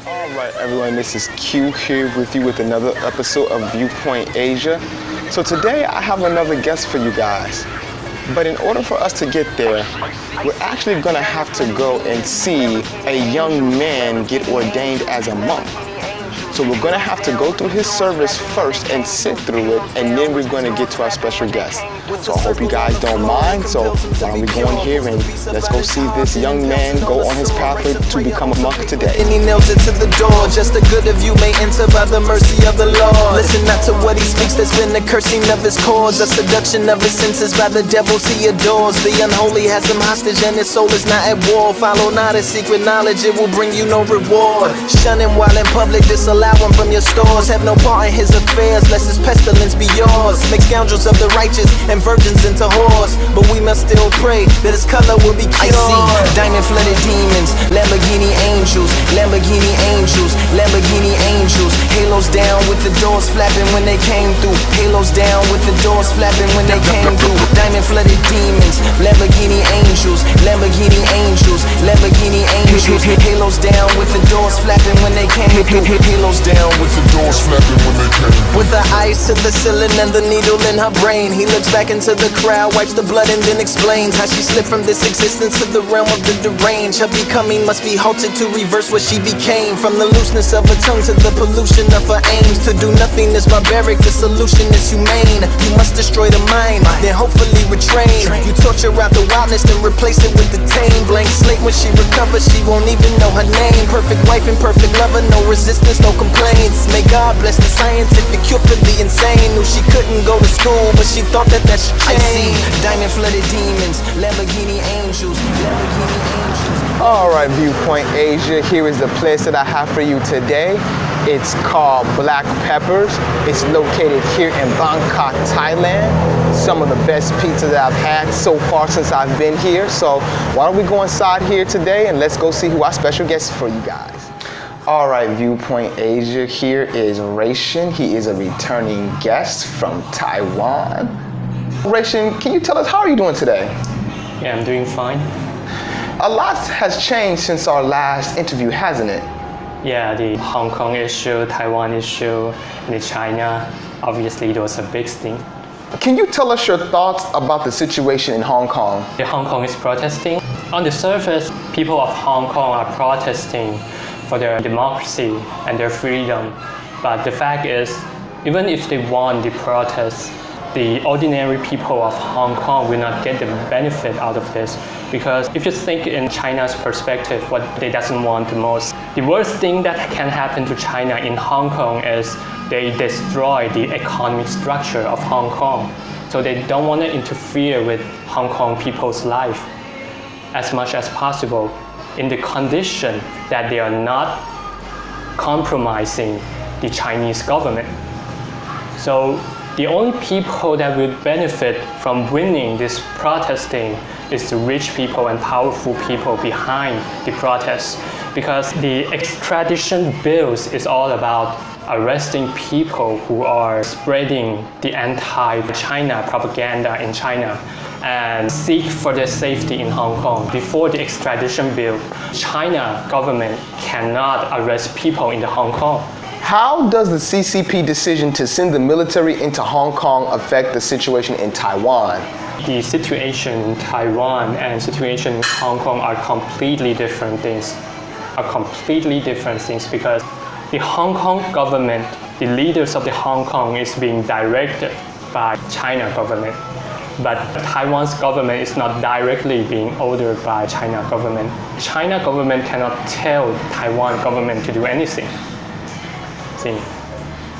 Alright everyone, this is Q here with you with another episode of ViewPoint Asia. So today I have another guest for you guys. But in order for us to get there, we're actually going to have to go and see a young man get ordained as a monk. So we're going to have to go through his service first and sit through it, and then we're going to get to our special guest. So I hope you guys don't mind. So why don't we go in here and let's go see this young man go on his pathway to become a monk today. And he nails it to the door. Just the good of you may enter by the mercy of the Lord. Listen not to what he speaks, that's been the cursing of his cords, a seduction of his senses by the devils he adores. The unholy has him hostage and his soul is not at war. Follow not his secret knowledge, it will bring you no reward. Shun him while in public, disallow him from your stores. Have no part in his affairs, lest his pestilence be yours. Make scoundrels of the righteous and virgins into whores. But we must still pray that his color will be cured. I see diamond-flooded demons, Lamborghini angels, Lamborghini angels, Lamborghini angels. Halos down with the doors flapping when they came through. Halos down with the doors flapping when they came through. Diamond-flooded demons, Lamborghini angels, Lamborghini angels, Lamborghini angels. Halos down with the doors flapping when they came through. Halos down with the doors flapping when they came through. With her eyes to the ceiling and the needle in her brain, he looks back into the crowd, wipes the blood and then explains how she slipped from this existence to the realm of the deranged. Her becoming must be halted to reverse what she became. From the looseness of her tongue to the pollution of her aims. To do nothing is barbaric, the solution is humane. You must destroy the mind, then hopefully retrain. You torture out the wildness, then replace it with the tame. Blank slate, when she recovers, she won't even know her name. Perfect wife and perfect lover, no resistance, no complaints. May God bless the scientific cure for the insane. Knew she couldn't go to school, but she thought that should change. I see diamond-flooded demons, Lamborghini angels, Lamborghini angels. Alright ViewPoint Asia, here is the place that I have for you today. It's called Black Peppers. It's located here in Bangkok, Thailand. Some of the best pizza that I've had so far since I've been here. So why don't we go inside here today and let's go see who our special guest is for you guys. Alright ViewPoint Asia, here is Shen. He is a returning guest from Taiwan. Shen, can you tell us, how are you doing today? Yeah, I'm doing fine. A lot has changed since our last interview, hasn't it? Yeah, the Hong Kong issue, Taiwan issue, and the China, obviously it was a big thing. Can you tell us your thoughts about the situation in Hong Kong? The Hong Kong is protesting. On the surface, people of Hong Kong are protesting for their democracy and their freedom. But the fact is, even if they won the protest, the ordinary people of Hong Kong will not get the benefit out of this. Because if you think in China's perspective, what they doesn't want the most, the worst thing that can happen to China in Hong Kong is they destroy the economic structure of Hong Kong. So they don't want to interfere with Hong Kong people's life as much as possible, in the condition that they are not compromising the Chinese government. So the only people that will benefit from winning this protesting is the rich people and powerful people behind the protests, because the extradition bills is all about arresting people who are spreading the anti-China propaganda in China and seek for their safety in Hong Kong. Before the extradition bill, China government cannot arrest people in the Hong Kong. How does the CCP decision to send the military into Hong Kong affect the situation in Taiwan? The situation in Taiwan and situation in Hong Kong are completely different things. Because the Hong Kong government, the leaders of the Hong Kong is being directed by China government. But Taiwan's government is not directly being ordered by China government. China government cannot tell Taiwan government to do anything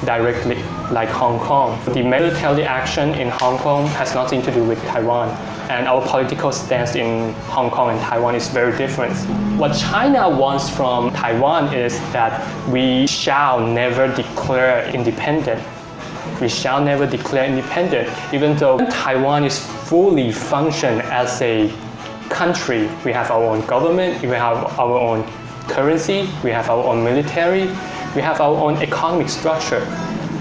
directly, like Hong Kong. The military action in Hong Kong has nothing to do with Taiwan, and our political stance in Hong Kong and Taiwan is very different. What China wants from Taiwan is that we shall never declare independent. We shall never declare independent, even though Taiwan is fully function as a country. We have our own government, we have our own currency, we have our own military, we have our own economic structure,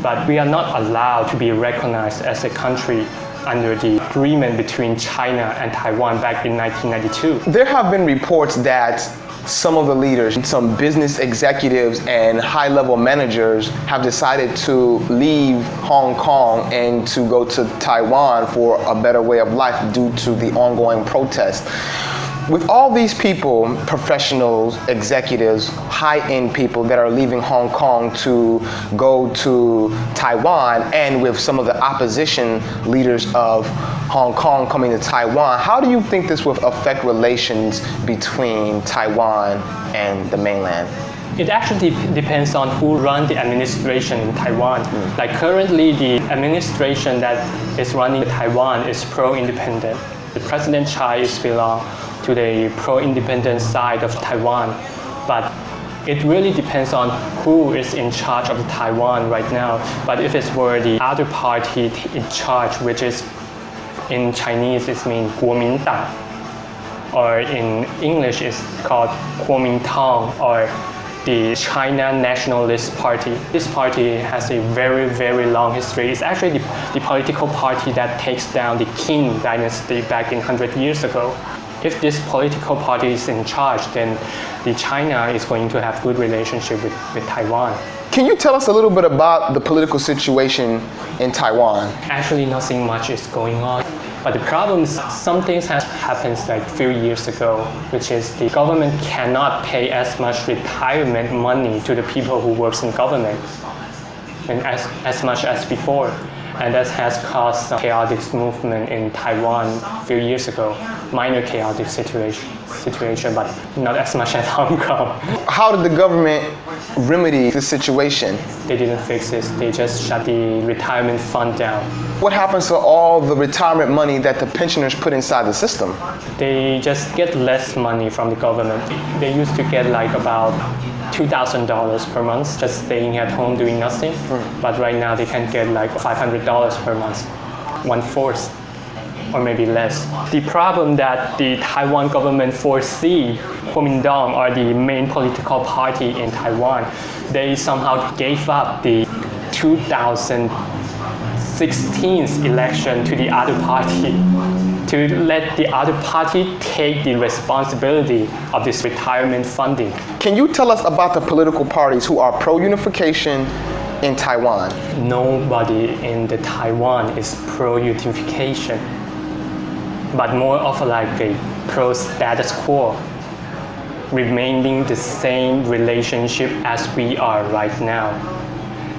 but we are not allowed to be recognized as a country under the agreement between China and Taiwan back in 1992. There have been reports that some of the leaders, some business executives and high-level managers have decided to leave Hong Kong and to go to Taiwan for a better way of life due to the ongoing protests. With all these people, professionals, executives, high-end people that are leaving Hong Kong to go to Taiwan, and with some of the opposition leaders of Hong Kong coming to Taiwan, how do you think this will affect relations between Taiwan and the mainland? It actually depends on who runs the administration in Taiwan. Like currently, the administration that is running Taiwan is pro-independent. The President Chai is belong to the pro-independent side of Taiwan, but it really depends on who is in charge of Taiwan right now. But if it were the other party in charge, which is in Chinese it means 国民党, or in English it's called 国民党, or the China Nationalist Party. This party has a very, very long history. It's actually the political party that takes down the Qing dynasty back in 100 years ago. If this political party is in charge, then China is going to have good relationship with Taiwan. Can you tell us a little bit about the political situation in Taiwan? Actually, nothing much is going on. But the problem is some things have happened like a few years ago, which is the government cannot pay as much retirement money to the people who works in government and as much as before. And that has caused some chaotic movement in Taiwan a few years ago. Minor chaotic situation, but not as much as Hong Kong. How did the government remedy the situation? They didn't fix it. They just shut the retirement fund down. What happens to all the retirement money that the pensioners put inside the system? They just get less money from the government. They used to get like about $2,000 per month just staying at home doing nothing. But right now they can get like $500 per month, 1/4 or maybe less. The problem that the Taiwan government foresee, Kuomintang are the main political party in Taiwan, they somehow gave up the 2016 election to the other party to let the other party take the responsibility of this retirement funding. Can you tell us about the political parties who are pro-unification in Taiwan? Nobody in the Taiwan is pro-unification, but more of like a pro-status quo, remaining the same relationship as we are right now.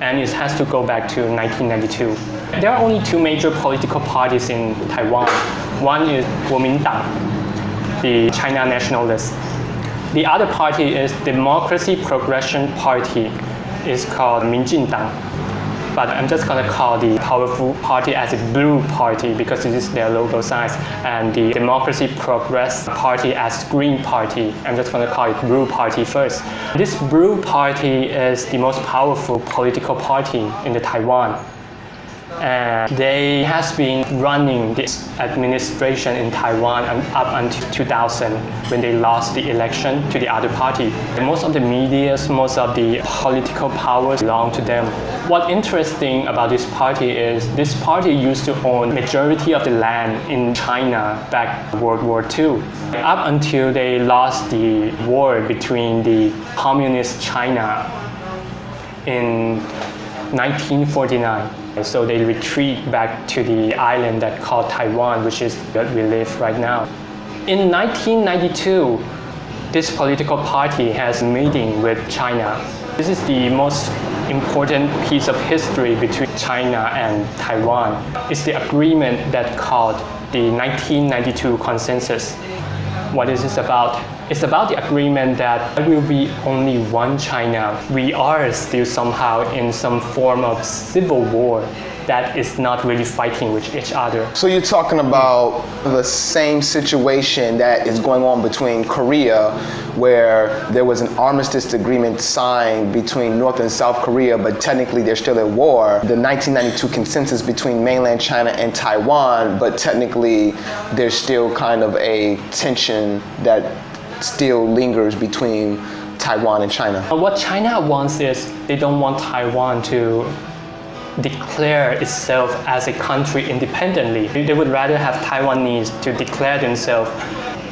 And it has to go back to 1992. There are only two major political parties in Taiwan. One is Kuomintang, the China Nationalists. The other party is Democracy Progression Party. It's called Minjindang. But I'm just gonna call the powerful party as a blue party because it is their logo size, and the Democracy Progress Party as green party. I'm just gonna call it blue party first. This blue party is the most powerful political party in the Taiwan. And they has been running this administration in Taiwan up until 2000 when they lost the election to the other party. And most of the medias, most of the political powers belong to them. What's interesting about this party is this party used to own majority of the land in China back in World War II. Up until they lost the war between the communist China in 1949. So they retreat back to the island that called Taiwan, which is where we live right now. In 1992, this political party has a meeting with China. This is the most important piece of history between China and Taiwan. It's the agreement that called the 1992 Consensus. What is this about? It's about the agreement that there will be only one China. We are still somehow in some form of civil war that is not really fighting with each other. So you're talking about the same situation that is going on between Korea, where there was an armistice agreement signed between North and South Korea, but technically they're still at war. The 1992 consensus between mainland China and Taiwan, but technically there's still kind of a tension that still lingers between Taiwan and China. What China wants is they don't want Taiwan to declare itself as a country independently. They would rather have Taiwanese to declare themselves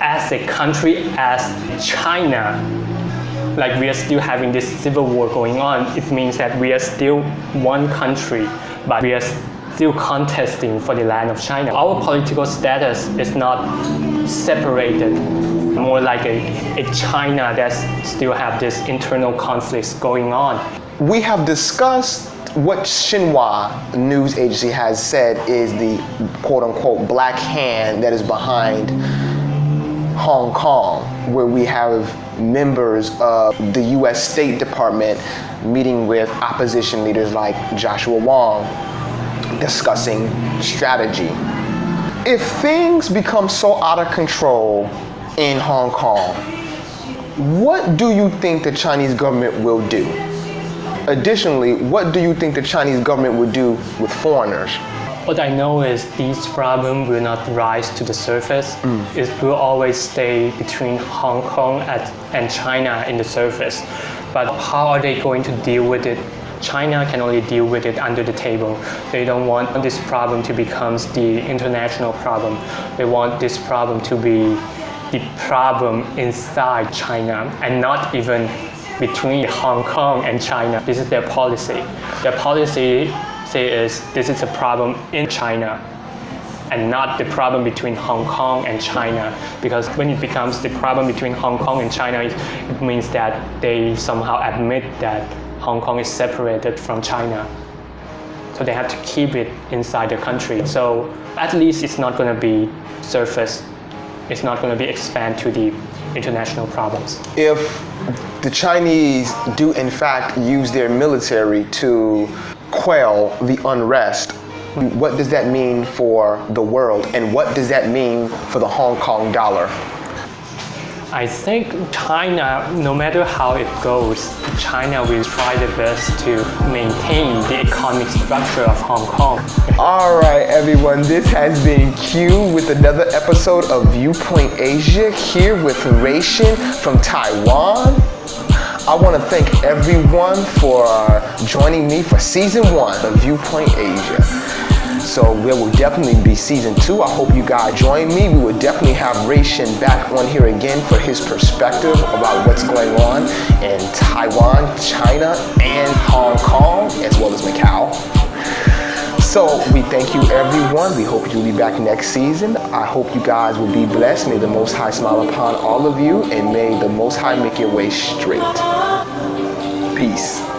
as a country as China, like we are still having this civil war going on, it means that we are still one country, but we are still contesting for the land of China. Our political status is not separated, more like a China that still have this internal conflicts going on. We have discussed what Xinhua news agency has said is the quote-unquote black hand that is behind Hong Kong, where we have members of the US State Department meeting with opposition leaders like Joshua Wong, discussing strategy. If things become so out of control in Hong Kong, what do you think the Chinese government will do? Additionally, what do you think the Chinese government would do with foreigners? What I know is these problems will not rise to the surface. It will always stay between Hong Kong and China in the surface. But how are they going to deal with it? China can only deal with it under the table. They don't want this problem to become the international problem. They want this problem to be the problem inside China and not even between Hong Kong and China. This is their policy. Their policy is this is a problem in China and not the problem between Hong Kong and China, because when it becomes the problem between Hong Kong and China, it means that they somehow admit that Hong Kong is separated from China. So they have to keep it inside the country. So at least it's not going to be surface. It's not going to be expand to the international problems. If the Chinese do in fact use their military to quell the unrest, what does that mean for the world, and what does that mean for the Hong Kong dollar? I think China, no matter how it goes, China will try their best to maintain the economic structure of Hong Kong. All right, everyone, this has been Q with another episode of ViewPoint Asia, here with Shen from Taiwan. I want to thank everyone for joining me for season 1 of ViewPoint Asia. So there will definitely be season 2. I hope you guys join me. We will definitely have Shen back on here again for his perspective about what's going on in Taiwan, China, and Hong Kong, as well as Macau. So we thank you, everyone. We hope you'll be back next season. I hope you guys will be blessed. May the Most High smile upon all of you, and may the Most High make your way straight. Peace.